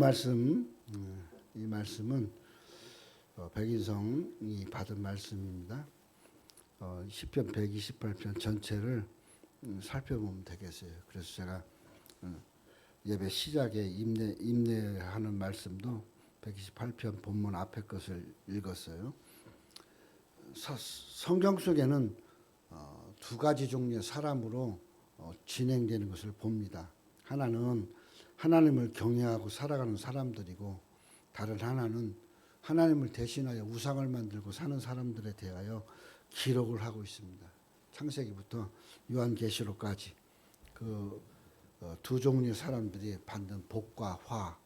이 말씀은 백인성이 받은 말씀입니다. 시편 128편 전체를 살펴보면 되겠어요. 그래서 제가 예배 시작에 임내하는 말씀도 128편 본문 앞에 것을 읽었어요. 성경 속에는 두 가지 종류의 사람으로 진행되는 것을 봅니다. 하나는 하나님을 경외하고 살아가는 사람들이고, 다른 하나는 하나님을 대신하여 우상을 만들고 사는 사람들에 대하여 기록을 하고 있습니다. 창세기부터 요한계시록까지 그 두 종류의 사람들이 받는 복과 화,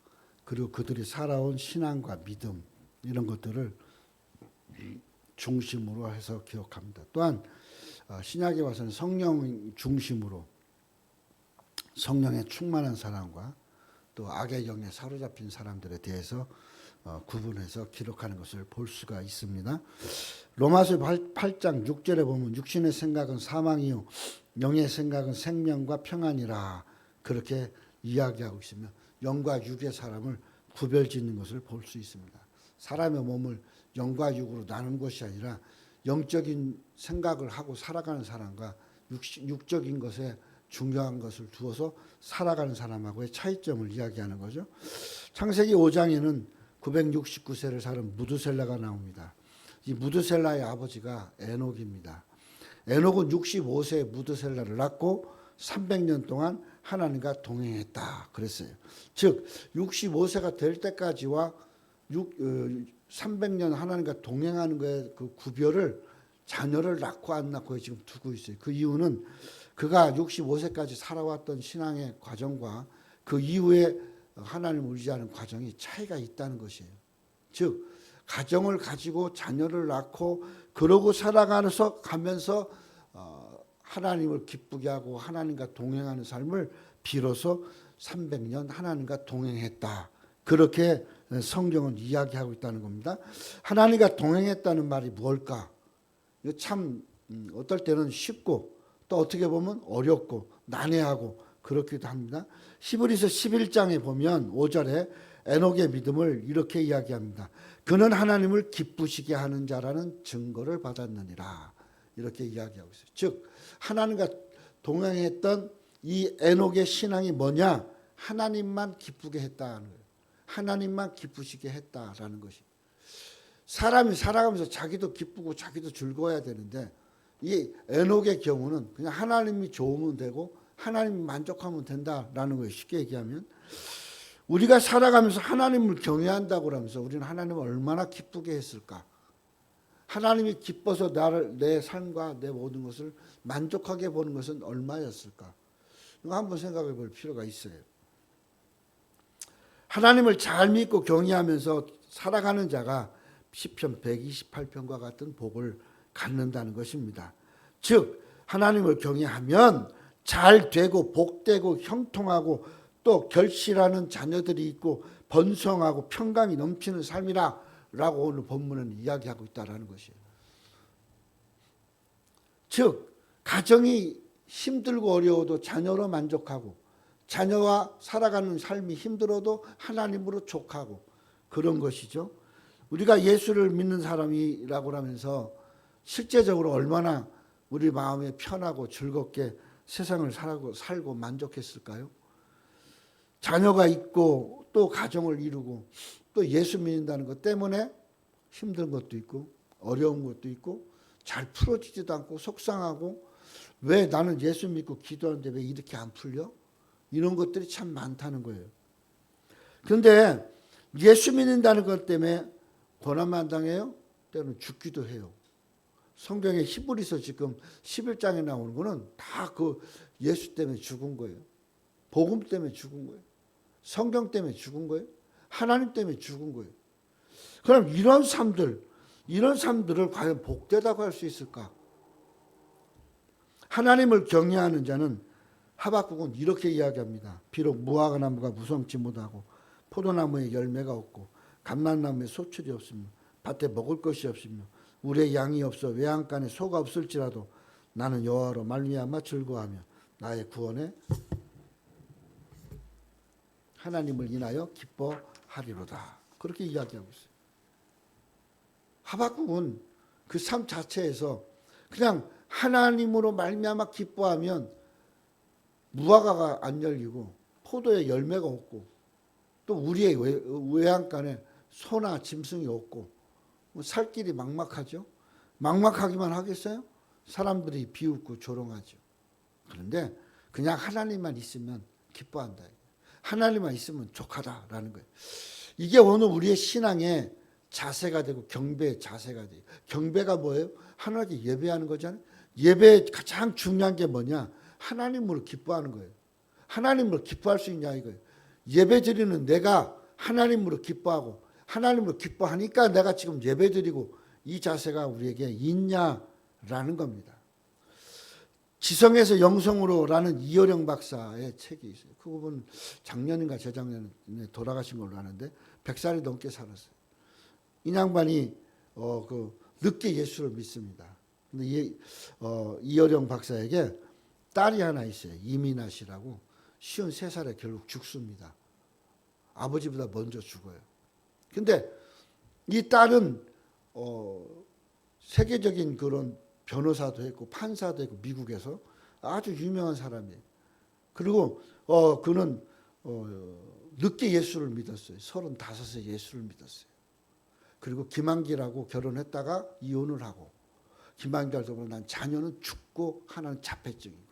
그리고 그들이 살아온 신앙과 믿음, 이런 것들을 중심으로 해서 기록합니다. 또한 신약에 와서는 성령 중심으로 성령에 충만한 사람과 또 악의 영에 사로잡힌 사람들에 대해서 구분해서 기록하는 것을 볼 수가 있습니다. 로마서 8장 6절에 보면 육신의 생각은 사망이요 영의 생각은 생명과 평안이라, 그렇게 이야기하고 있으며 영과 육의 사람을 구별짓는 것을 볼 수 있습니다. 사람의 몸을 영과 육으로 나눈 것이 아니라 영적인 생각을 하고 살아가는 사람과 육적인 것에 중요한 것을 두어서 살아가는 사람하고의 차이점을 이야기하는 거죠. 창세기 5장에는 969세를 사는 무드셀라가 나옵니다. 이 무드셀라의 아버지가 에녹입니다. 에녹은 65세에 무드셀라를 낳고 300년 동안 하나님과 동행했다 그랬어요. 즉 65세가 될 때까지와 300년 하나님과 동행하는 거에 그 구별을 자녀를 낳고 안 낳고에 지금 두고 있어요. 그 이유는 그가 65세까지 살아왔던 신앙의 과정과 그 이후에 하나님을 의지하는 과정이 차이가 있다는 것이에요. 즉 가정을 가지고 자녀를 낳고 그러고 살아가면서 하나님을 기쁘게 하고 하나님과 동행하는 삶을 비로소 300년 하나님과 동행했다, 그렇게 성경은 이야기하고 있다는 겁니다. 하나님과 동행했다는 말이 뭘까? 이거 참 어떨 때는 쉽고 또 어떻게 보면 어렵고 난해하고 그렇기도 합니다. 히브리서 11장에 보면 5절에 에녹의 믿음을 이렇게 이야기합니다. 그는 하나님을 기쁘시게 하는 자라는 증거를 받았느니라, 이렇게 이야기하고 있어요. 즉 하나님과 동행했던 이 에녹의 신앙이 뭐냐? 하나님만 기쁘게 했다는 거예요. 하나님만 기쁘시게 했다라는 것이. 사람이 살아가면서 자기도 기쁘고 자기도 즐거워야 되는데, 이 에녹의 경우는 그냥 하나님이 좋으면 되고 하나님이 만족하면 된다라는 거예요. 쉽게 얘기하면 우리가 살아가면서 하나님을 경외한다고 하면서 우리는 하나님을 얼마나 기쁘게 했을까? 하나님이 기뻐서 내 삶과 내 모든 것을 만족하게 보는 것은 얼마였을까? 이거 한번 생각해 볼 필요가 있어요. 하나님을 잘 믿고 경외하면서 살아가는 자가 시편 128편과 같은 복을 갖는다는 것입니다. 즉 하나님을 경외하면 잘 되고 복되고 형통하고 또 결실하는 자녀들이 있고 번성하고 평강이 넘치는 삶이라 라고 오늘 본문은 이야기하고 있다는 것이에요. 즉 가정이 힘들고 어려워도 자녀로 만족하고, 자녀와 살아가는 삶이 힘들어도 하나님으로 족하고, 그런 것이죠. 우리가 예수를 믿는 사람이라고 하면서 실제적으로 얼마나 우리 마음에 편하고 즐겁게 세상을 살고 만족했을까요? 자녀가 있고 또 가정을 이루고 또 예수 믿는다는 것 때문에 힘든 것도 있고 어려운 것도 있고 잘 풀어지지도 않고 속상하고, 왜 나는 예수 믿고 기도하는데 왜 이렇게 안 풀려? 이런 것들이 참 많다는 거예요. 그런데 예수 믿는다는 것 때문에 고난만 당해요? 때로는 죽기도 해요. 성경에 히브리서 지금 11장에 나오는 거는 다 그 예수 때문에 죽은 거예요. 복음 때문에 죽은 거예요. 성경 때문에 죽은 거예요. 하나님 때문에 죽은 거예요. 그럼 이런 삶들을 과연 복되다고 할 수 있을까? 하나님을 경외하는 자는 하박국은 이렇게 이야기합니다. 비록 무화과나무가 무성치 못하고 포도나무에 열매가 없고 감람나무에 소출이 없으며 밭에 먹을 것이 없으며 우리의 양이 없어 외양간에 소가 없을지라도 나는 여호와로 말미암아 즐거워하며 나의 구원의 하나님을 인하여 기뻐하리로다. 그렇게 이야기하고 있어요. 하박국은 그 삶 자체에서 그냥 하나님으로 말미암아 기뻐하면 무화과가 안 열리고 포도에 열매가 없고 또 우리의 외양간에 소나 짐승이 없고 살 길이 막막하죠. 막막하기만 하겠어요? 사람들이 비웃고 조롱하죠. 그런데 그냥 하나님만 있으면 기뻐한다. 하나님만 있으면 족하다라는 거예요. 이게 오늘 우리의 신앙의 자세가 되고 경배의 자세가 돼요. 경배가 뭐예요? 하나님께 예배하는 거잖아요. 예배의 가장 중요한 게 뭐냐? 하나님으로 기뻐하는 거예요. 하나님으로 기뻐할 수 있냐 이거예요. 예배 드리는 내가 하나님으로 기뻐하고 하나님으로 기뻐하니까 내가 지금 예배 드리고 이 자세가 우리에게 있냐라는 겁니다. 지성에서 영성으로라는 이어령 박사의 책이 있어요. 그 부분 작년인가 재작년에 돌아가신 걸로 아는데 100살이 넘게 살았어요. 이 양반이 늦게 예수를 믿습니다. 근데 이어령 박사에게 딸이 하나 있어요. 이민아 씨라고 53살에 결국 죽습니다. 아버지보다 먼저 죽어요. 근데 이 딸은 세계적인 그런 변호사도 했고 판사도 했고 미국에서 아주 유명한 사람이에요. 그리고 그는 늦게 예수를 믿었어요. 35세 예수를 믿었어요. 그리고 김한길하고 결혼했다가 이혼을 하고 김한길도 난 자녀는 죽고 하나는 자폐증이고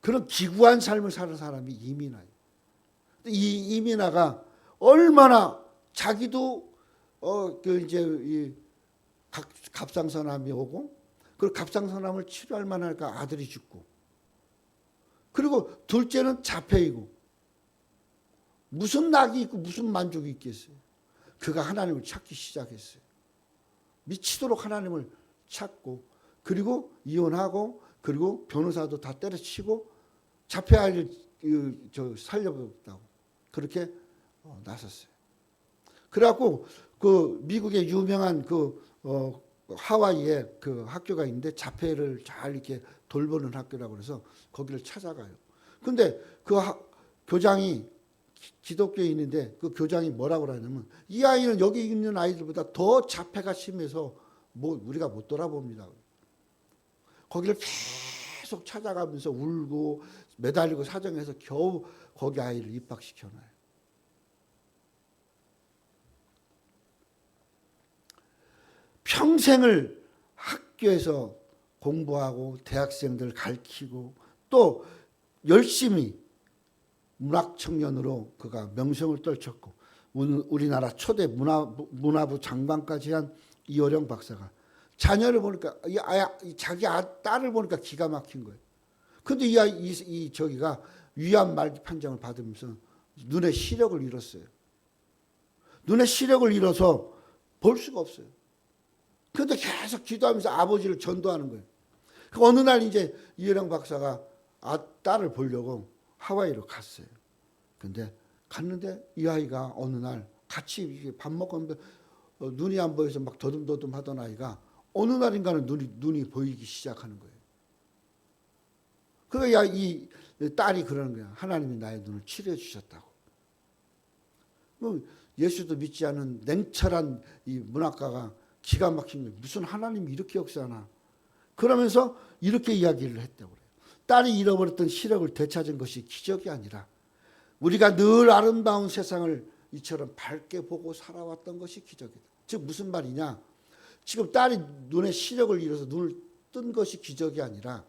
그런 기구한 삶을 사는 사람이 이민아예요. 이 이민아가 얼마나 자기도 이제 이 갑상선암이 오고 그 갑상선암을 치료할 만할까 아들이 죽고 그리고 둘째는 자폐이고 무슨 낙이 있고 무슨 만족이 있겠어요. 그가 하나님을 찾기 시작했어요. 미치도록 하나님을 찾고 그리고 이혼하고 그리고 변호사도 다 때려치고 자폐 아이를 살려보겠다고 그렇게 나섰어요. 그래갖고 그 미국의 유명한 하와이에 그 학교가 있는데 자폐를 잘 이렇게 돌보는 학교라고 그래서 거기를 찾아가요. 근데 그 교장이 기독교인인데 그 교장이 뭐라고 하냐면 이 아이는 여기 있는 아이들보다 더 자폐가 심해서 우리가 못 돌아봅니다. 거기를 계속 찾아가면서 울고 매달리고 사정해서 겨우 거기 아이를 입학시켜놔요. 평생을 학교에서 공부하고 대학생들 가르치고 또 열심히 문학청년으로 그가 명성을 떨쳤고 우리나라 초대 문화부 장관까지 한 이어령 박사가 자녀를 보니까 자기 딸을 보니까 기가 막힌 거예요. 근데 저기가 위암 말기 판정을 받으면서 눈의 시력을 잃었어요. 눈의 시력을 잃어서 볼 수가 없어요. 그런데 계속 기도하면서 아버지를 전도하는 거예요. 어느 날 이제 이어령 박사가 딸을 보려고 하와이로 갔어요. 근데 갔는데 이 아이가 어느 날 같이 밥 먹고 있는데 눈이 안 보여서 막 더듬더듬 하던 아이가 어느 날인가는 눈이 보이기 시작하는 거예요. 그러니까 이 딸이 그러는 거야. 하나님이 나의 눈을 치료해 주셨다고. 예수도 믿지 않은 냉철한 이 문학가가 기가 막힌 거예요. 무슨 하나님이 이렇게 역사하나. 그러면서 이렇게 이야기를 했다고 그래요. 딸이 잃어버렸던 시력을 되찾은 것이 기적이 아니라 우리가 늘 아름다운 세상을 이처럼 밝게 보고 살아왔던 것이 기적이다. 즉 무슨 말이냐. 지금 딸이 눈에 시력을 잃어서 눈을 뜬 것이 기적이 아니라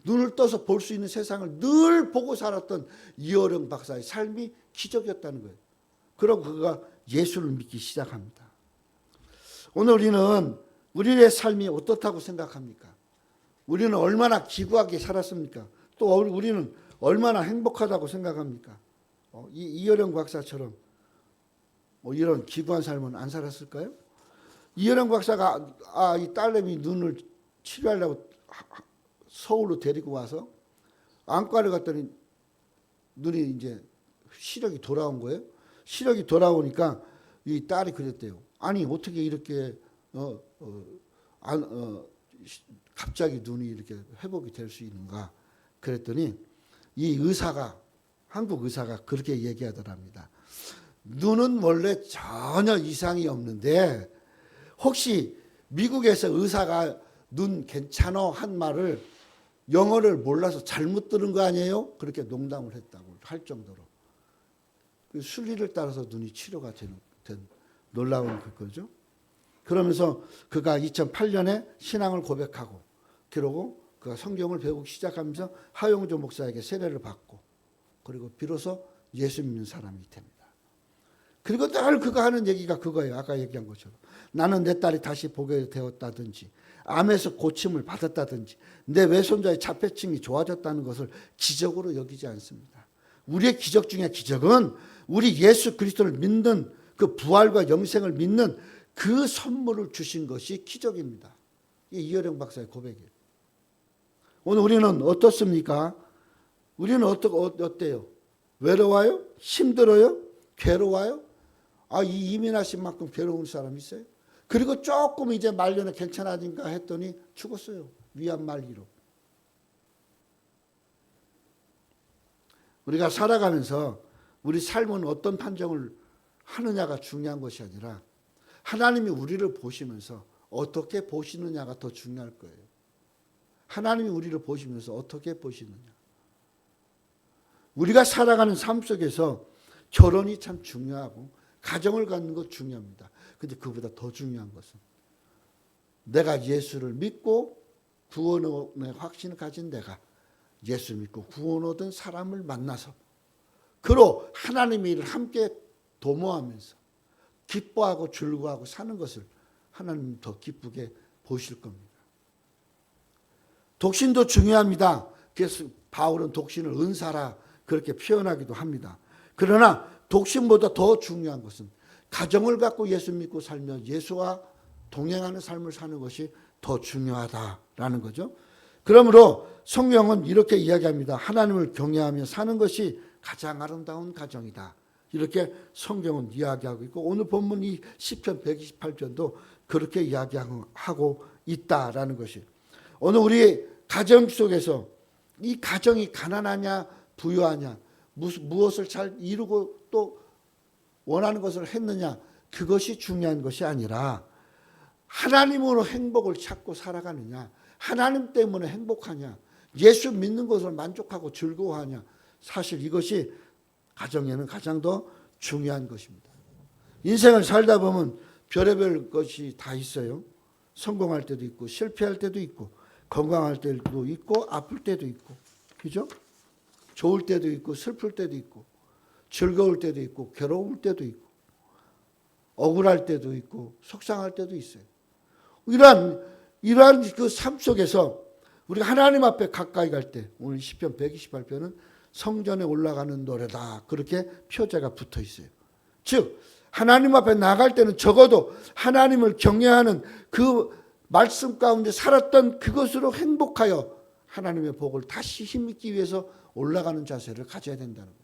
눈을 떠서 볼 수 있는 세상을 늘 보고 살았던 이어령 박사의 삶이 기적이었다는 거예요. 그러고 그가 예수를 믿기 시작합니다. 오늘 우리의 삶이 어떻다고 생각합니까? 우리는 얼마나 기구하게 살았습니까? 또 우리는 얼마나 행복하다고 생각합니까? 이어령 박사처럼 이런 기구한 삶은 안 살았을까요? 이어령 박사가 이 딸내미 눈을 치료하려고 서울로 데리고 와서 안과를 갔더니 눈이 이제 시력이 돌아온 거예요. 시력이 돌아오니까 이 딸이 그랬대요. 아니 어떻게 이렇게 갑자기 눈이 이렇게 회복이 될 수 있는가? 그랬더니 이 의사가 한국 의사가 그렇게 얘기하더랍니다. 눈은 원래 전혀 이상이 없는데 혹시 미국에서 의사가 눈 괜찮어 한 말을 영어를 몰라서 잘못 들은 거 아니에요? 그렇게 농담을 했다고 할 정도로. 순리를 따라서 눈이 치료가 된 놀라운 그거죠. 그러면서 그가 2008년에 신앙을 고백하고 그러고 그가 성경을 배우기 시작하면서 하용조 목사에게 세례를 받고 그리고 비로소 예수 믿는 사람이 됩니다. 그리고 늘 그가 하는 얘기가 그거예요. 아까 얘기한 것처럼. 나는 내 딸이 다시 보게 되었다든지 암에서 고침을 받았다든지 내 외손자의 자폐증이 좋아졌다는 것을 기적으로 여기지 않습니다. 우리의 기적 중에 기적은 우리 예수 그리스도를 믿는 그 부활과 영생을 믿는 그 선물을 주신 것이 기적입니다. 이게 이효령 박사의 고백이에요. 오늘 우리는 어떻습니까? 우리는 어때요? 외로워요? 힘들어요? 괴로워요? 이 이민하신 만큼 괴로운 사람 있어요? 그리고 조금 이제 말년에 괜찮아진가 했더니 죽었어요. 위암 말기로. 우리가 살아가면서 우리 삶은 어떤 판정을 하느냐가 중요한 것이 아니라 하나님이 우리를 보시면서 어떻게 보시느냐가 더 중요할 거예요. 하나님이 우리를 보시면서 어떻게 보시느냐. 우리가 살아가는 삶 속에서 결혼이 참 중요하고 가정을 갖는 것 중요합니다. 근데 그보다 더 중요한 것은 내가 예수를 믿고 구원의 확신을 가진 내가 예수 믿고 구원 얻은 사람을 만나서 그로 하나님의 일을 함께 도모하면서 기뻐하고 즐거워하고 사는 것을 하나님 더 기쁘게 보실 겁니다. 독신도 중요합니다. 그래서 바울은 독신을 은사라 그렇게 표현하기도 합니다. 그러나 독신보다 더 중요한 것은 가정을 갖고 예수 믿고 살며 예수와 동행하는 삶을 사는 것이 더 중요하다라는 거죠. 그러므로 성경은 이렇게 이야기합니다. 하나님을 경외하며 사는 것이 가장 아름다운 가정이다. 이렇게 성경은 이야기하고 있고 오늘 본문 이 시편 128편도 그렇게 이야기하고 있다라는 것이. 오늘 우리 가정 속에서 이 가정이 가난하냐 부유하냐 무엇을 잘 이루고 또 원하는 것을 했느냐 그것이 중요한 것이 아니라 하나님으로 행복을 찾고 살아가느냐 하나님 때문에 행복하냐 예수 믿는 것을 만족하고 즐거워하냐 사실 이것이 가정에는 가장 더 중요한 것입니다. 인생을 살다 보면 별의별 것이 다 있어요. 성공할 때도 있고 실패할 때도 있고 건강할 때도 있고 아플 때도 있고 그죠? 좋을 때도 있고 슬플 때도 있고 즐거울 때도 있고 괴로울 때도 있고 억울할 때도 있고 속상할 때도 있어요. 이러한 그 삶 속에서 우리가 하나님 앞에 가까이 갈 때 오늘 시편 128편은 성전에 올라가는 노래다. 그렇게 표제가 붙어 있어요. 즉 하나님 앞에 나갈 때는 적어도 하나님을 경외하는 그 말씀 가운데 살았던 그것으로 행복하여 하나님의 복을 다시 힘입기 위해서 올라가는 자세를 가져야 된다는 거예요.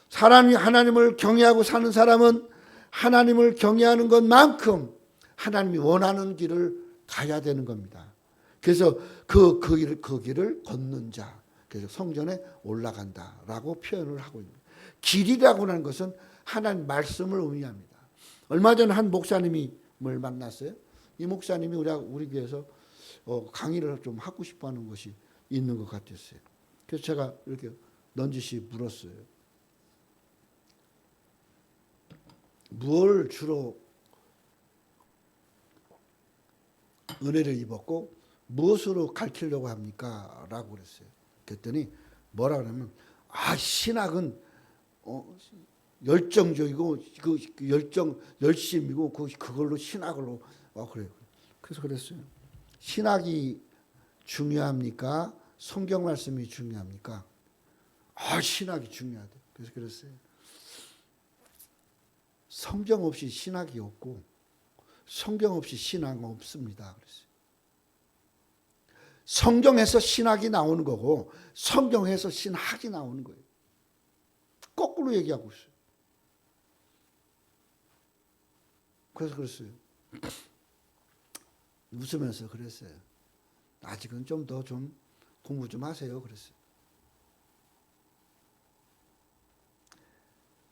사람이 하나님을 경외하고 사는 사람은 하나님을 경외하는 것만큼 하나님이 원하는 길을 가야 되는 겁니다. 그래서 그 길을 걷는 자. 그래서 성전에 올라간다라고 표현을 하고 있는 거예요. 길이라고 하는 것은 하나님 말씀을 의미합니다. 얼마 전에 한 목사님을 만났어요. 이 목사님이 우리 교회에서 강의를 좀 하고 싶어하는 것이 있는 것 같았어요. 그래서 제가 이렇게 넌지시 물었어요. 뭘 주로 은혜를 입었고 무엇으로 가르치려고 합니까? 라고 그랬어요. 그랬더니 뭐라 그러면 신학은 열정적이고 그 열심이고 그걸로 신학으로 그래요. 그래서 그랬어요. 신학이 중요합니까? 성경 말씀이 중요합니까? 신학이 중요하대. 그래서 그랬어요. 성경 없이 신학이 없고 성경 없이 신학은 없습니다. 그랬어요. 성경에서 신학이 나오는 거고 성경에서 신학이 나오는 거예요. 거꾸로 얘기하고 있어요. 그래서 그랬어요. 웃으면서 그랬어요. 아직은 좀 더 좀 공부 좀 하세요. 그랬어요.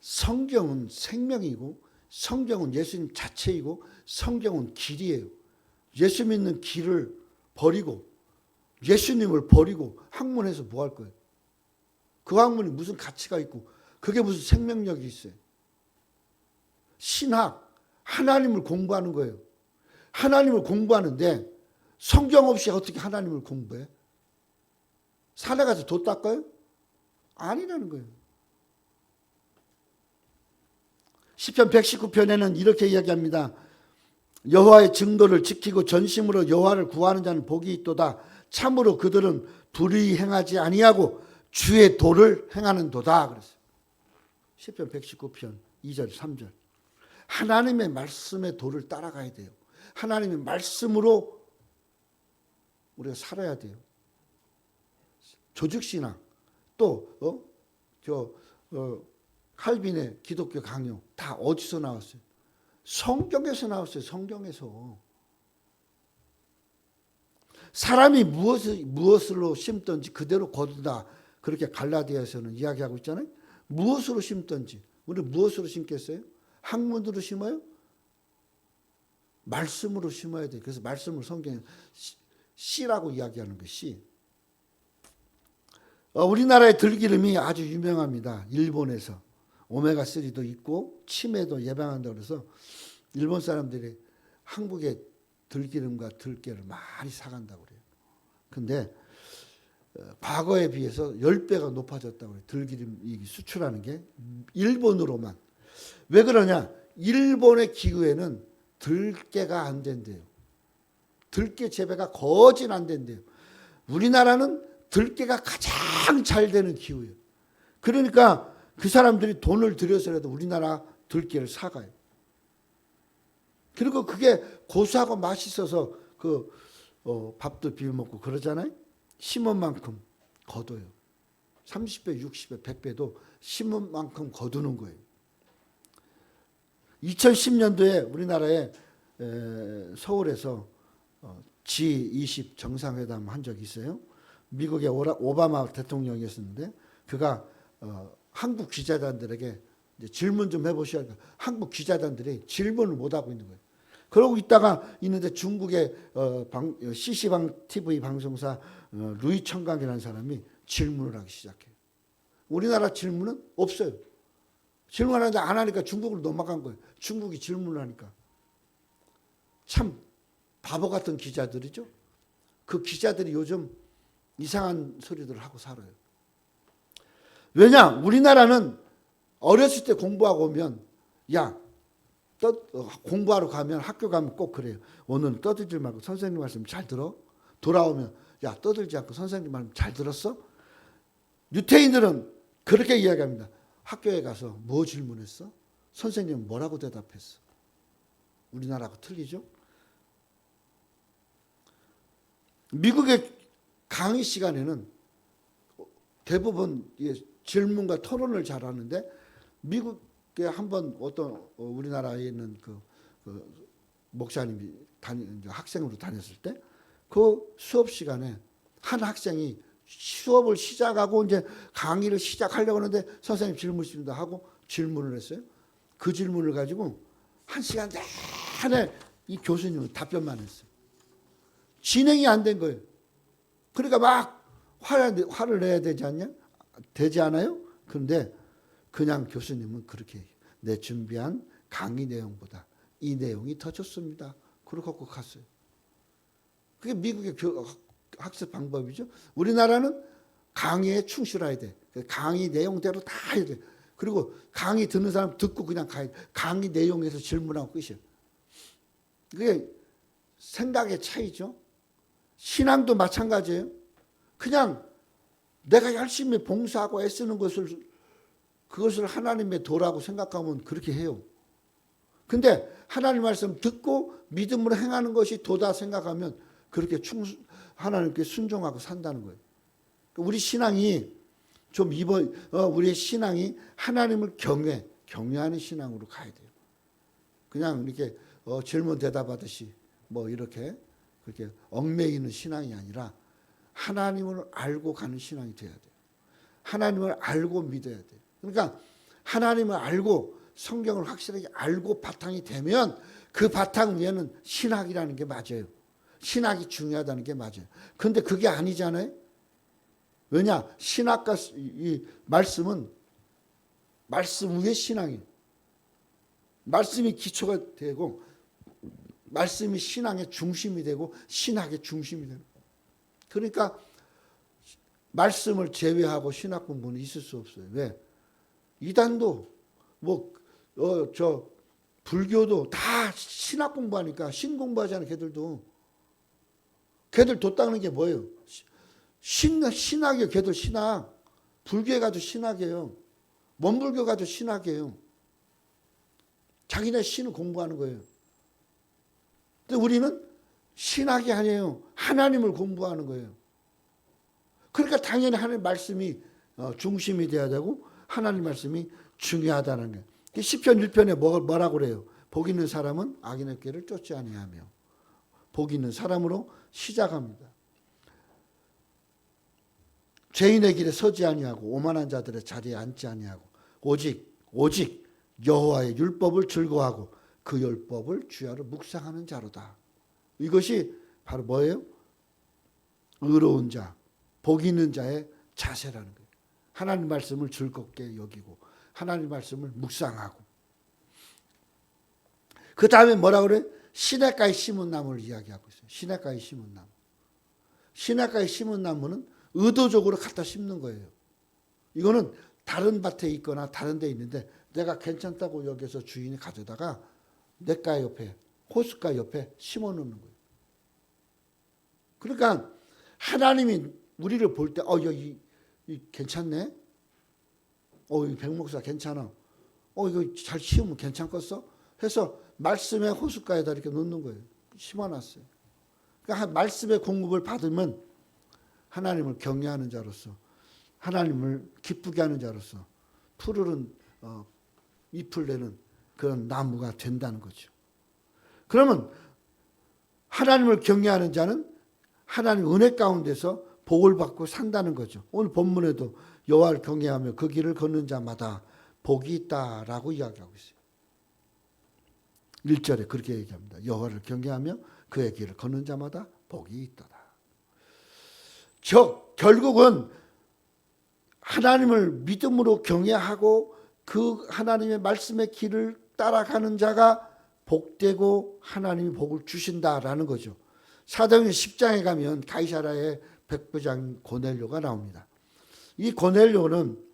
성경은 생명이고 성경은 예수님 자체이고 성경은 길이에요. 예수 믿는 길을 버리고 예수님을 버리고 학문해서 뭐 할 거예요? 그 학문이 무슨 가치가 있고 그게 무슨 생명력이 있어요? 신학, 하나님을 공부하는 거예요. 하나님을 공부하는데 성경 없이 어떻게 하나님을 공부해? 산에 가서 도 닦아요? 아니라는 거예요. 시편 119편에는 이렇게 이야기합니다. 여호와의 증거를 지키고 전심으로 여호와를 구하는 자는 복이 있도다. 참으로 그들은 불의히 행하지 아니하고 주의 도를 행하는도다. 그랬어요. 시편 119편 2절 3절. 하나님의 말씀의 도를 따라가야 돼요. 하나님의 말씀으로 우리가 살아야 돼요. 조직신앙 또 칼빈의 기독교 강요 다 어디서 나왔어요? 성경에서 나왔어요. 성경에서. 사람이 무엇으로 심든지 그대로 거둔다. 그렇게 갈라디아에서는 이야기하고 있잖아요. 무엇으로 심든지. 우리 무엇으로 심겠어요? 학문으로 심어요? 말씀으로 심어야 돼요. 그래서 말씀을 성경에 씨라고 이야기하는 거예요. 씨. 우리나라의 들기름이 아주 유명합니다. 일본에서. 오메가3도 있고 치매도 예방한다고 해서 일본 사람들이 한국의 들기름과 들깨를 많이 사간다고 그래요. 근데 과거에 비해서 10배가 높아졌다고 그래요. 들기름 수출하는 게 일본으로만. 왜 그러냐? 일본의 기후에는 들깨가 안 된대요. 들깨 재배가 거진 안 된대요. 우리나라는 들깨가 가장 잘 되는 기후예요. 그러니까 그 사람들이 돈을 들여서라도 우리나라 들깨를 사가요. 그리고 그게 고소하고 맛있어서 밥도 비벼 먹고 그러잖아요. 심은 만큼 거둬요. 30배, 60배, 100배도 심은 만큼 거두는 거예요. 2010년도에 우리나라에 서울에서 G20 정상회담 한 적이 있어요. 미국의 오바마 대통령이었는데 그가 한국 기자단들에게 질문 좀 해보셔야 돼요. 한국 기자단들이 질문을 못하고 있는 거예요. 그러고 있는데 중국의 CC방 TV 방송사 루이 청강이라는 사람이 질문을 하기 시작해요. 우리나라 질문은 없어요. 질문하는데 안 하니까 중국으로 넘어간 거예요. 중국이 질문을 하니까. 참 바보 같은 기자들이죠. 그 기자들이 요즘 이상한 소리들을 하고 살아요. 왜냐? 우리나라는 어렸을 때 공부하고 오면 공부하러 가면 학교 가면 꼭 그래요. 오늘 떠들지 말고 선생님 말씀 잘 들어. 돌아오면 떠들지 않고 선생님 말씀 잘 들었어? 유태인들은 그렇게 이야기합니다. 학교에 가서 뭐 질문했어? 선생님은 뭐라고 대답했어? 우리나라하고 틀리죠? 미국의 강의 시간에는 대부분 질문과 토론을 잘하는데 미국에 한번 어떤 우리나라에 있는 그 목사님이 학생으로 다녔을 때 그 수업 시간에 한 학생이 수업을 시작하고 이제 강의를 시작하려고 하는데 선생님 질문 있습니다 하고 질문을 했어요. 그 질문을 가지고 1시간 내내 이 교수님은 답변만 했어요. 진행이 안 된 거예요. 그러니까 막 화를 내야 되지 않아요? 그런데 그냥 교수님은 그렇게 해요. 내 준비한 강의 내용보다 이 내용이 더 좋습니다. 그러고 갔어요. 그게 미국의 학습 방법이죠. 우리나라는 강의에 충실해야 돼. 강의 내용대로 다 해야 돼. 그리고 강의 듣는 사람 듣고 그냥 가야 돼. 강의 내용에서 질문하고 끝이에요. 그게 생각의 차이죠. 신앙도 마찬가지예요. 그냥 내가 열심히 봉사하고 애쓰는 그것을 하나님의 도라고 생각하면 그렇게 해요. 근데 하나님 말씀 듣고 믿음으로 행하는 것이 도다 생각하면 그렇게 하나님께 순종하고 산다는 거예요. 우리 신앙이 우리의 신앙이 하나님을 경외하는 신앙으로 가야 돼요. 그냥 이렇게 질문 대답하듯이 이렇게 그렇게 얽매이는 신앙이 아니라 하나님을 알고 가는 신앙이 돼야 돼요. 하나님을 알고 믿어야 돼요. 그러니까 하나님을 알고 성경을 확실하게 알고 바탕이 되면 그 바탕 위에는 신학이라는 게 맞아요. 신학이 중요하다는 게 맞아요. 그런데 그게 아니잖아요. 왜냐? 신학과 이 말씀은 말씀 위에 신앙이에요. 말씀이 기초가 되고 말씀이 신앙의 중심이 되고 신학의 중심이 되는 거예요. 그러니까 말씀을 제외하고 신학 공부는 있을 수 없어요. 왜? 이단도 불교도 다 신학 공부하니까 신 공부하잖아요. 걔들 뒀다는 게 뭐예요? 신학이에요. 걔들 신학. 불교에 가도 신학이에요. 원불교 가도 신학이에요. 자기네 신을 공부하는 거예요. 근데 우리는 신학이 아니에요. 하나님을 공부하는 거예요. 그러니까 당연히 하나님 말씀이 중심이 돼야 되고 하나님 말씀이 중요하다는 거예요. 시편 1편에 뭐라고 그래요? 복 있는 사람은 악인의 길을 쫓지 아니하며 복 있는 사람으로 시작합니다. 죄인의 길에 서지 아니하고 오만한 자들의 자리에 앉지 아니하고 오직 여호와의 율법을 즐거워하고 그 율법을 주야로 묵상하는 자로다. 이것이 바로 뭐예요? 의로운 자, 복 있는 자의 자세라는 거예요. 하나님 말씀을 즐겁게 여기고 하나님 말씀을 묵상하고 그 다음에 뭐라고 그래요? 시냇가에 심은 나무를 이야기하고 있어요. 시냇가에 심은 나무. 시냇가에 심은 나무는 의도적으로 갖다 심는 거예요. 이거는 다른 밭에 있거나 다른 데 있는데 내가 괜찮다고 여기서 주인이 가져다가 냇가 옆에 호숫가 옆에 심어 놓는 거예요. 그러니까 하나님이 우리를 볼 때 여기 괜찮네. 이 백목사 괜찮아. 이거 잘 키우면 괜찮겠어? 해서 말씀의 호숫가에다 이렇게 놓는 거예요. 심어놨어요. 그러니까 말씀의 공급을 받으면 하나님을 경외하는 자로서 하나님을 기쁘게 하는 자로서 푸르른 잎을 내는 그런 나무가 된다는 거죠. 그러면 하나님을 경외하는 자는 하나님 은혜 가운데서 복을 받고 산다는 거죠. 오늘 본문에도 여호와를 경외하며 그 길을 걷는 자마다 복이 있다라고 이야기하고 있어요. 1절에 그렇게 얘기합니다. 여호와를 경외하며 그의 길을 걷는 자마다 복이 있도다. 즉 결국은 하나님을 믿음으로 경외하고 그 하나님의 말씀의 길을 따라가는 자가 복되고 하나님이 복을 주신다라는 거죠. 사도행전 10장에 가면 가이사라의 백부장 고넬료가 나옵니다. 이 고넬료는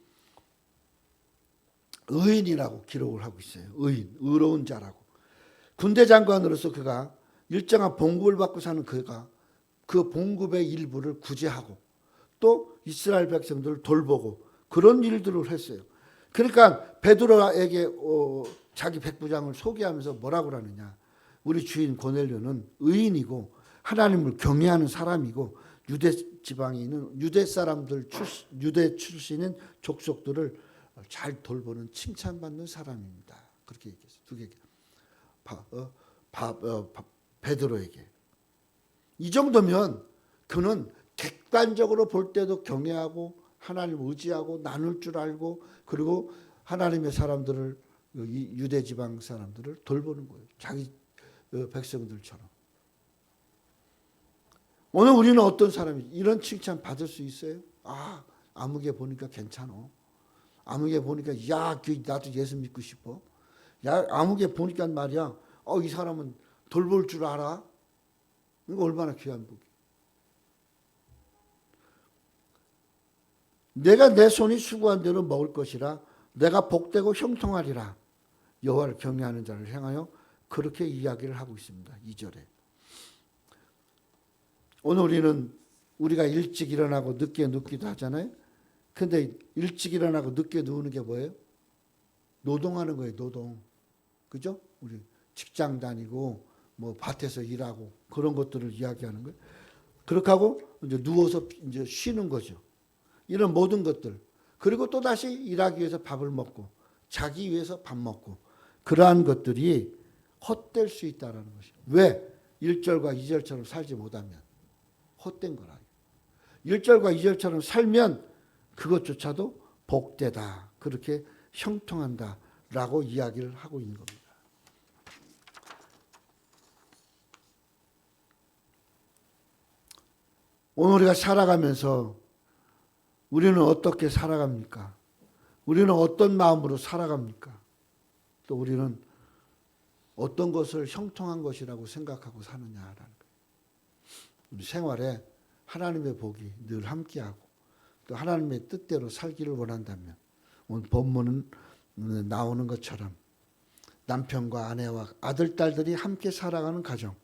의인이라고 기록을 하고 있어요. 의로운 자라고. 군대 장관으로서 그가 일정한 봉급을 받고 사는 그가 그 봉급의 일부를 구제하고 또 이스라엘 백성들을 돌보고 그런 일들을 했어요. 그러니까 베드로에게 자기 백부장을 소개하면서 뭐라고 하느냐. 우리 주인 고넬료는 의인이고 하나님을 경외하는 사람이고 유대 지방에 있는 유대 출신인 족속들을 잘 돌보는 칭찬받는 사람입니다. 그렇게 얘기했어요. 두 개. 베드로에게. 이 정도면 그는 객관적으로 볼 때도 경외하고 하나님을 의지하고 나눌 줄 알고 그리고 하나님의 사람들을 유대 지방 사람들을 돌보는 거예요. 자기 백성들처럼. 오늘 우리는 어떤 사람이 이런 칭찬 받을 수 있어요? 아무개 보니까 괜찮어. 아무개 보니까 나도 예수 믿고 싶어. 아무개 보니까 말이야. 이 사람은 돌볼 줄 알아. 이거 얼마나 귀한 복이. 내가 내 손이 수고한 대로 먹을 것이라 내가 복되고 형통하리라. 여호와를 경외하는 자를 향하여 그렇게 이야기를 하고 있습니다. 2절에. 오늘 우리가 일찍 일어나고 늦게 눕기도 하잖아요. 근데 일찍 일어나고 늦게 누우는 게 뭐예요? 노동하는 거예요. 노동. 그죠? 우리 직장 다니고 뭐 밭에서 일하고 그런 것들을 이야기하는 거예요. 그렇게 하고 이제 누워서 이제 쉬는 거죠. 이런 모든 것들. 그리고 또 다시 일하기 위해서 밥을 먹고 자기 위해서 밥 먹고 그러한 것들이 헛될 수 있다는 것이죠. 왜? 1절과 2절처럼 살지 못하면 헛된 거라. 1절과 2절처럼 살면 그것조차도 복되다. 그렇게 형통한다라고 이야기를 하고 있는 겁니다. 오늘 우리가 살아가면서 우리는 어떻게 살아갑니까? 우리는 어떤 마음으로 살아갑니까? 또 우리는 어떤 것을 형통한 것이라고 생각하고 사느냐라는 거예요. 우리 생활에 하나님의 복이 늘 함께하고 또 하나님의 뜻대로 살기를 원한다면 오늘 본문은 나오는 것처럼 남편과 아내와 아들, 딸들이 함께 살아가는 가정,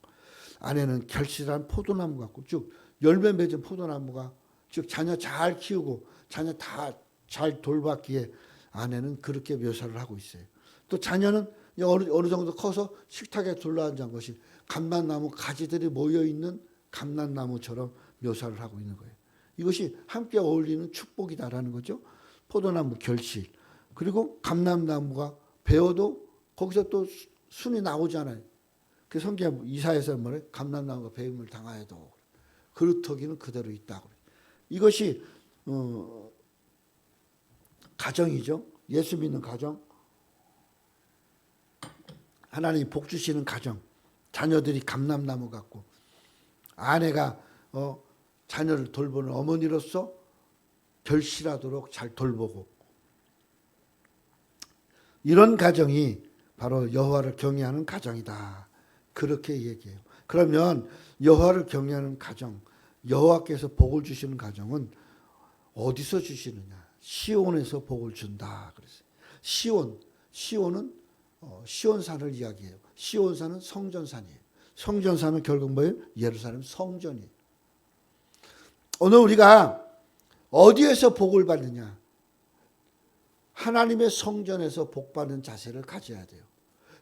아내는 결실한 포도나무 같고 쭉 열매 맺은 포도나무가 즉 자녀 잘 키우고 자녀 다 잘 돌봤기에 아내는 그렇게 묘사를 하고 있어요. 또 자녀는 어느 정도 커서 식탁에 둘러앉은 것이 감람나무 가지들이 모여있는 감람나무처럼 묘사를 하고 있는 거예요. 이것이 함께 어울리는 축복이다라는 거죠. 포도나무 결실. 그리고 감람나무가 베어도 거기서 또 순이 나오잖아요. 그 성경 이사야서 뭐래? 감람나무가 배임을 당하여도 그루터기는 그대로 있다고. 이것이 가정이죠. 예수 믿는 가정. 하나님이 복 주시는 가정. 자녀들이 감람나무 같고 아내가 자녀를 돌보는 어머니로서 결실하도록 잘 돌보고 이런 가정이 바로 여호와를 경외하는 가정이다. 그렇게 얘기해요. 그러면 여호와를 경외하는 가정, 여호와께서 복을 주시는 가정은 어디서 주시느냐? 시온에서 복을 준다. 그랬어요. 시온은 시온산을 이야기해요. 시온산은 성전산이에요. 성전산은 결국 뭐예요? 예루살렘 성전이에요. 오늘 우리가 어디에서 복을 받느냐? 하나님의 성전에서 복받는 자세를 가져야 돼요.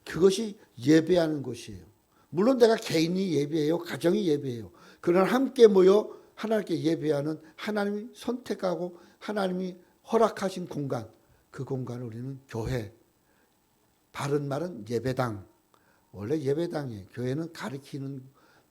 그것이 예배하는 곳이에요. 물론 내가 개인이 예배해요. 가정이 예배해요. 그러나 함께 모여 하나님께 예배하는 하나님이 선택하고 하나님이 허락하신 공간, 그 공간을 우리는 교회, 바른 말은 예배당. 원래 예배당이에요. 교회는 가르치는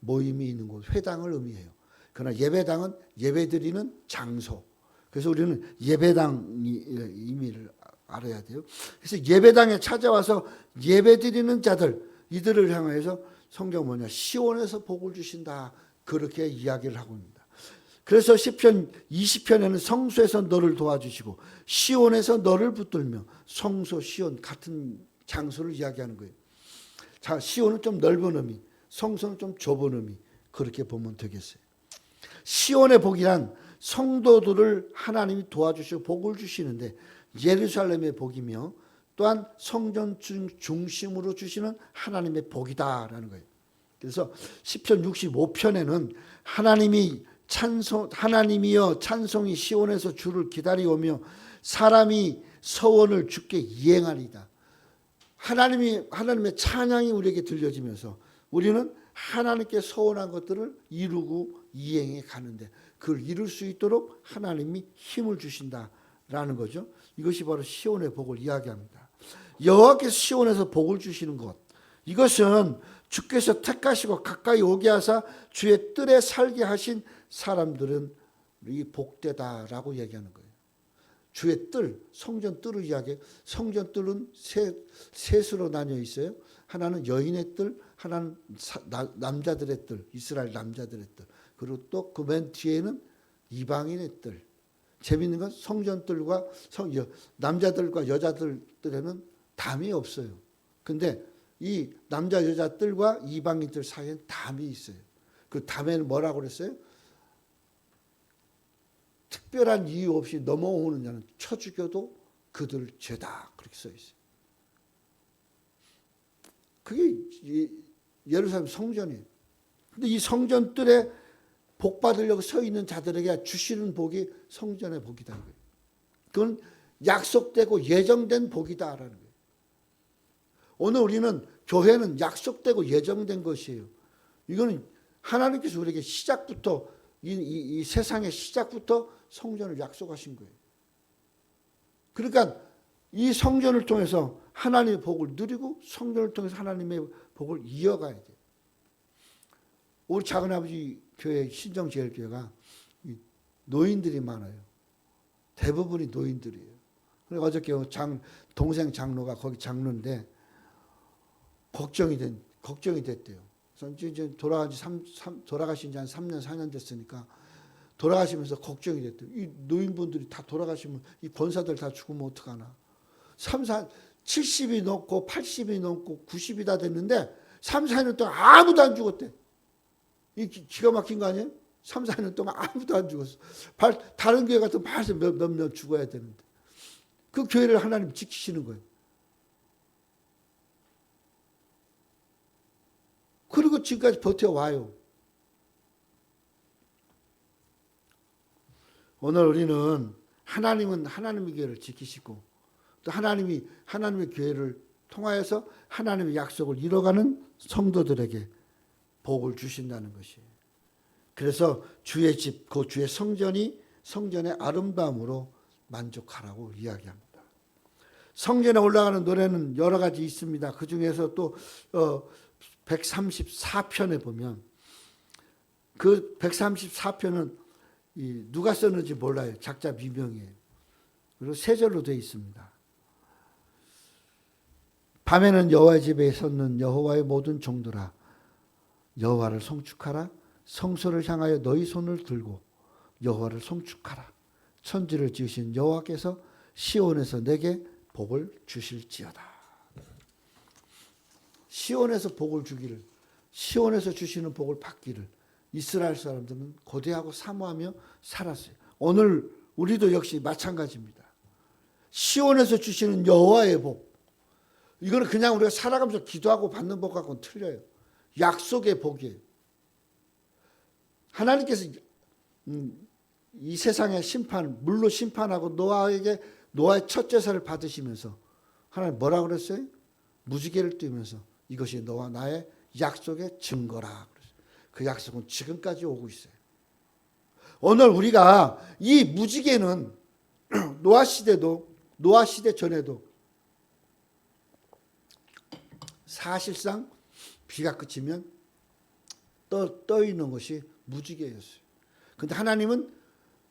모임이 있는 곳, 회당을 의미해요. 그러나 예배당은 예배드리는 장소. 그래서 우리는 예배당 의미를 알아야 돼요. 그래서 예배당에 찾아와서 예배드리는 자들, 이들을 향해서 성경 뭐냐? 시온에서 복을 주신다. 그렇게 이야기를 하고 있습니다. 그래서 시편 20편에는 성소에서 너를 도와주시고 시온에서 너를 붙들며 성소, 시온 같은 장소를 이야기하는 거예요. 자, 시온은 좀 넓은 의미, 성소는 좀 좁은 의미 그렇게 보면 되겠어요. 시온의 복이란 성도들을 하나님이 도와주시고 복을 주시는데 예루살렘의 복이며 또한 성전 중심으로 주시는 하나님의 복이다라는 거예요. 그래서 시편 65편에는 하나님이여 찬송이 시온에서 주를 기다리오며 사람이 서원을 주께 이행하리이다. 하나님의 찬양이 우리에게 들려지면서 우리는 하나님께 서원한 것들을 이루고 이행해 가는데 그걸 이룰 수 있도록 하나님이 힘을 주신다라는 거죠. 이것이 바로 시온의 복을 이야기합니다. 여호와께서 시온에서 복을 주시는 것, 이것은 주께서 택하시고 가까이 오게 하사 주의 뜰에 살게 하신 사람들은 이 복되다라고 얘기하는 거예요. 주의 뜰, 성전 뜰을 이야기해요. 성전 뜰은 셋으로 나뉘어 있어요. 하나는 여인의 뜰, 하나는 남자들의 뜰, 이스라엘 남자들의 뜰. 그리고 또 그 맨 뒤에는 이방인의 뜰. 재미있는 건 성전 뜰과 남자들과 여자들 뜰에는 담이 없어요. 근데 이 남자 여자 뜰과 이방인 뜰 사이에는 담이 있어요. 그 담에는 뭐라고 그랬어요? 특별한 이유 없이 넘어오는 자는 쳐 죽여도 그들 죄다. 그렇게 써 있어요. 그게 예루살렘 성전이에요. 근데 이 성전 뜰에 복 받으려고 서 있는 자들에게 주시는 복이 성전의 복이다. 그건 약속되고 예정된 복이다라는 거예요. 오늘 우리는 교회는 약속되고 예정된 것이에요. 이거는 하나님께서 우리에게 시작부터 이 세상의 시작부터 성전을 약속하신 거예요. 그러니까 이 성전을 통해서 하나님의 복을 누리고 성전을 통해서 하나님의 복을 이어가야 돼요. 우리 작은아버지 교회 신정제일교회가 노인들이 많아요. 대부분이 노인들이에요. 그래서 어저께 동생 장로가 거기 장로인데 걱정이 됐대요. 그래서 이제 돌아가신 지 한 3년 4년 됐으니까 돌아가시면서 걱정이 됐대요. 이 노인분들이 다 돌아가시면 이 권사들 다 죽으면 어떡하나. 70이 넘고 80이 넘고 90이 다 됐는데 3, 4년 동안 아무도 안 죽었대. 이 기가 막힌 거 아니에요? 3, 4년 동안 아무도 안 죽었어. 다른 교회 같은 발에서 몇몇 죽어야 되는데. 그 교회를 하나님 지키시는 거예요. 그리고 지금까지 버텨와요. 오늘 우리는 하나님은 하나님의 교회를 지키시고 또 하나님이 하나님의 교회를 통하여서 하나님의 약속을 이뤄가는 성도들에게 복을 주신다는 것이에요. 그래서 주의 집, 그 주의 성전의 아름다움으로 만족하라고 이야기합니다. 성전에 올라가는 노래는 여러 가지 있습니다. 그 중에서 또 134편에 보면 그 134편은 누가 썼는지 몰라요. 작자 미명이에요. 그리고 세 절로 되어 있습니다. 밤에는 여호와의 집에 섰는 여호와의 모든 종들아 여호와를 송축하라. 성소를 향하여 너희 손을 들고 여호와를 송축하라. 천지를 지으신 여호와께서 시온에서 내게 복을 주실지어다. 시온에서 복을 주기를, 시온에서 주시는 복을 받기를 이스라엘 사람들은 고대하고 사모하며 살았어요. 오늘 우리도 역시 마찬가지입니다. 시온에서 주시는 여호와의 복, 이거는 그냥 우리가 살아가면서 기도하고 받는 복 갖고는 틀려요. 약속의 복이에요. 하나님께서 이 세상의 심판, 물로 심판하고 노아의 첫 제사를 받으시면서 하나님 뭐라고 그랬어요? 무지개를 띄우면서 이것이 너와 나의 약속의 증거라 그랬어요. 그 약속은 지금까지 오고 있어요. 오늘 우리가 이 무지개는 노아 시대 전에도 사실상 비가 그치면 떠 있는 것이 무지개였어요. 그런데 하나님은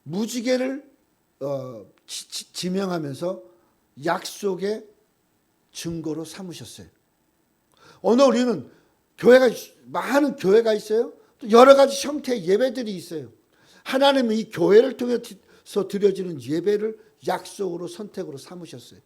무지개를 지명하면서 약속의 증거로 삼으셨어요. 오늘 우리는 많은 교회가 있어요. 또 여러 가지 형태의 예배들이 있어요. 하나님은 이 교회를 통해서 드려지는 예배를 약속으로 선택으로 삼으셨어요.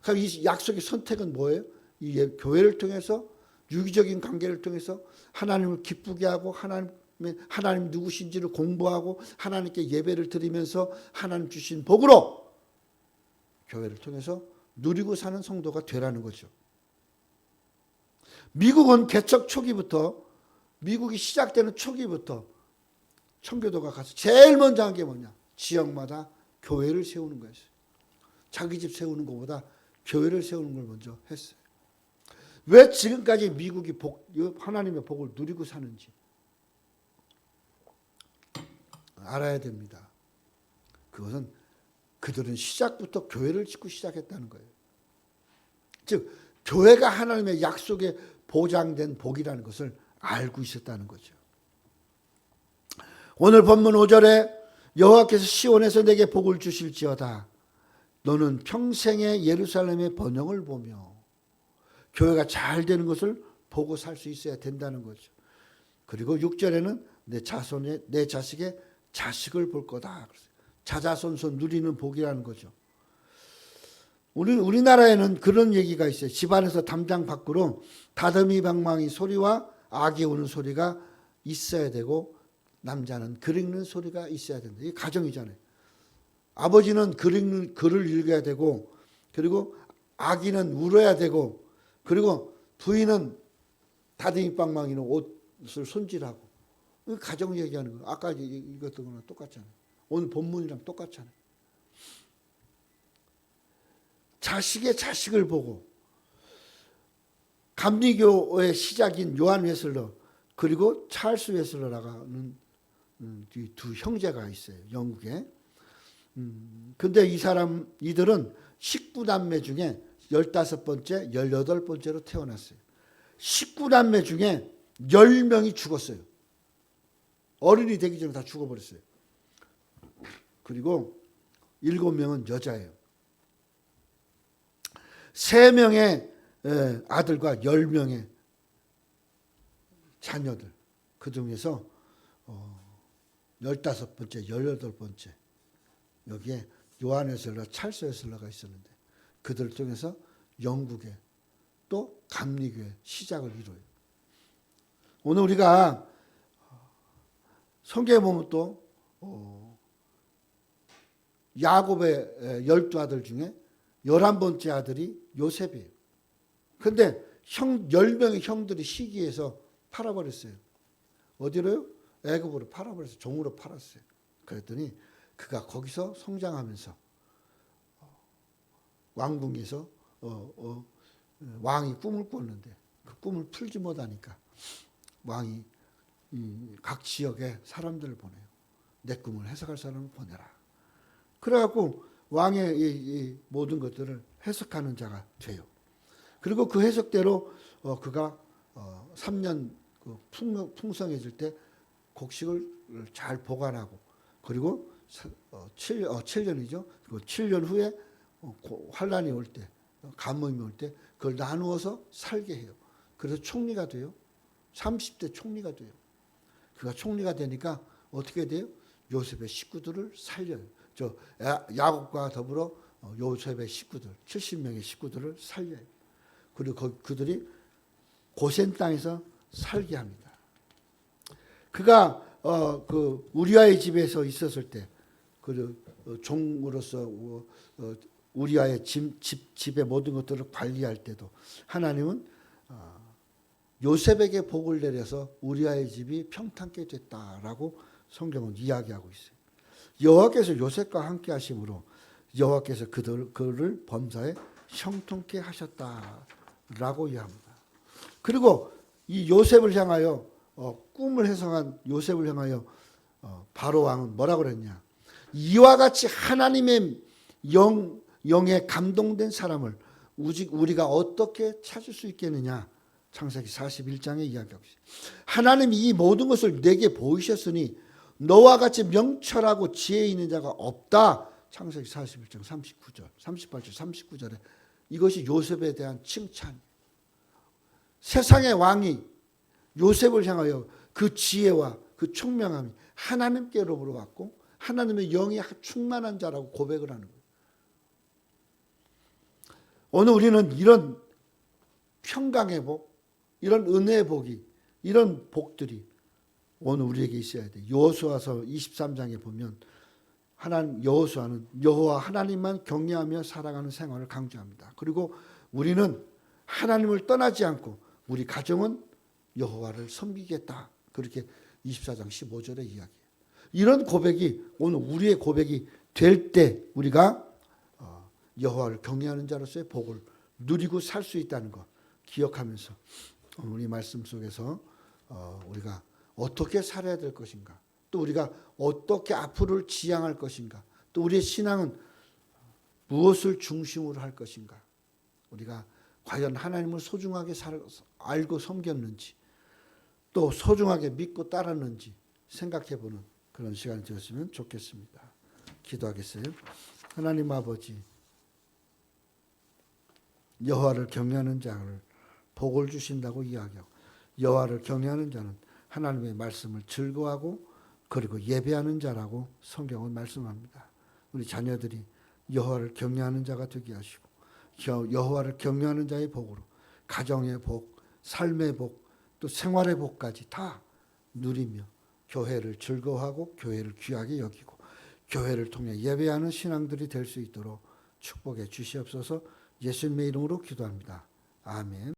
그럼 이 약속의 선택은 뭐예요? 이 교회를 통해서 유기적인 관계를 통해서 하나님을 기쁘게 하고 하나님 누구신지를 공부하고 하나님께 예배를 드리면서 하나님 주신 복으로 교회를 통해서 누리고 사는 성도가 되라는 거죠. 미국은 개척 초기부터, 미국이 시작되는 초기부터 청교도가 가서 제일 먼저 한 게 뭐냐? 지역마다 교회를 세우는 거였어요. 자기 집 세우는 것보다 교회를 세우는 걸 먼저 했어요. 왜 지금까지 미국이 하나님의 복을 누리고 사는지 알아야 됩니다. 그것은 그들은 시작부터 교회를 짓고 시작했다는 거예요. 즉 교회가 하나님의 약속에 보장된 복이라는 것을 알고 있었다는 거죠. 오늘 본문 5절에 여호와께서 시온에서 내게 복을 주실지어다. 너는 평생에 예루살렘의 번영을 보며 교회가 잘 되는 것을 보고 살 수 있어야 된다는 거죠. 그리고 6절에는 내 자식의 자식을 볼 거다. 자자손손 누리는 복이라는 거죠. 우리나라에는 그런 얘기가 있어요. 집안에서 담장 밖으로 다듬이 방망이 소리와 아기 우는 소리가 있어야 되고 남자는 글 읽는 소리가 있어야 된다. 이게 가정이잖아요. 아버지는 글을 읽어야 되고 그리고 아기는 울어야 되고 그리고 부인은 다듬이 방망이로 옷을 손질하고 가정 얘기하는 거예요. 아까 읽었던 거랑 똑같잖아요. 오늘 본문이랑 똑같잖아요. 자식의 자식을 보고 감리교의 시작인 요한 웨슬러 그리고 찰스 웨슬러라는 두 형제가 있어요. 영국에. 근데 이들은 19남매 중에 15번째, 18번째로 태어났어요. 19남매 중에 10명이 죽었어요. 어른이 되기 전에 다 죽어버렸어요. 그리고 7명은 여자예요. 3명의 아들과 10명의 자녀들, 그 중에서 15번째, 18번째 여기에 요한에슬러, 찰스에슬러가 있었는데 그들 중에서 영국의 또 감리교회 시작을 이뤄요. 오늘 우리가 성경에 보면 또 야곱의 12아들 중에 11번째 아들이 요셉이에요. 그런데 10명의 형들이 시기해서 팔아버렸어요. 어디로요? 애굽으로 팔아버렸어요. 종으로 팔았어요. 그랬더니 그가 거기서 성장하면서 왕궁에서 왕이 꿈을 꿨는데 그 꿈을 풀지 못하니까 왕이 각 지역에 사람들을 보내요. 내 꿈을 해석할 사람을 보내라. 그래갖고 왕의 이 모든 것들을 해석하는 자가 돼요. 그리고 그 해석대로 그가 3년 풍성해질 때 곡식을 잘 보관하고 그리고 7년이죠. 그리고 7년 후에 환란이 올 때, 가뭄이 올 때 그걸 나누어서 살게 해요. 그래서 총리가 돼요. 30대 총리가 돼요. 그가 총리가 되니까 어떻게 돼요? 요셉의 식구들을 살려요. 야곱과 더불어 요셉의 식구들, 70명의 식구들을 살려요. 그리고 그들이 고센 땅에서 살게 합니다. 그가 그 우리아의 집에서 있었을 때, 그 종으로서 우리아의 집의 모든 것들을 관리할 때도 하나님은 요셉에게 복을 내려서 우리아의 집이 평탄케 됐다라고 성경은 이야기하고 있어요. 여호와께서 요셉과 함께 하심으로 여호와께서 그를 범사에 형통케 하셨다라고 이야기합니다. 그리고 이 요셉을 향하여 꿈을 해석한 요셉을 향하여 바로 왕은 뭐라고 그랬냐? 이와 같이 하나님의 영에 감동된 사람을 우리가 어떻게 찾을 수 있겠느냐? 창세기 41장에 이야기하고 있어요. 하나님이 이 모든 것을 내게 보이셨으니 너와 같이 명철하고 지혜 있는 자가 없다. 창세기 41장 39절, 38절, 39절에 이것이 요셉에 대한 칭찬. 세상의 왕이 요셉을 향하여 그 지혜와 그 총명함이 하나님께로부터 왔고 하나님의 영이 충만한 자라고 고백을 하는 거예요. 오늘 우리는 이런 평강의 복, 이런 은혜의 복이, 이런 복들이 오늘 우리에게 있어야 돼. 여호수아서 23장에 보면 여호수아는 여호와 하나님만 경외하며 살아가는 생활을 강조합니다. 그리고 우리는 하나님을 떠나지 않고 우리 가정은 여호와를 섬기겠다. 그렇게 24장 15절에 이야기해요. 이런 고백이 오늘 우리의 고백이 될 때 우리가 여호와를 경외하는 자로서의 복을 누리고 살 수 있다는 것 기억하면서 우리 말씀 속에서 우리가 어떻게 살아야 될 것인가, 또 우리가 어떻게 앞으로를 지향할 것인가, 또 우리의 신앙은 무엇을 중심으로 할 것인가, 우리가 과연 하나님을 소중하게 알고 섬겼는지, 또 소중하게 믿고 따랐는지 생각해보는 그런 시간이 되었으면 좋겠습니다. 기도하겠어요. 하나님 아버지, 여호와를 경외하는 자를 복을 주신다고 이야기하고 여호와를 경외하는 자는 하나님의 말씀을 즐거워하고 그리고 예배하는 자라고 성경은 말씀합니다. 우리 자녀들이 여호와를 경외하는 자가 되게 하시고 여호와를 경외하는 자의 복으로 가정의 복, 삶의 복, 또 생활의 복까지 다 누리며 교회를 즐거워하고 교회를 귀하게 여기고 교회를 통해 예배하는 신앙들이 될 수 있도록 축복해 주시옵소서. 예수님의 이름으로 기도합니다. 아멘.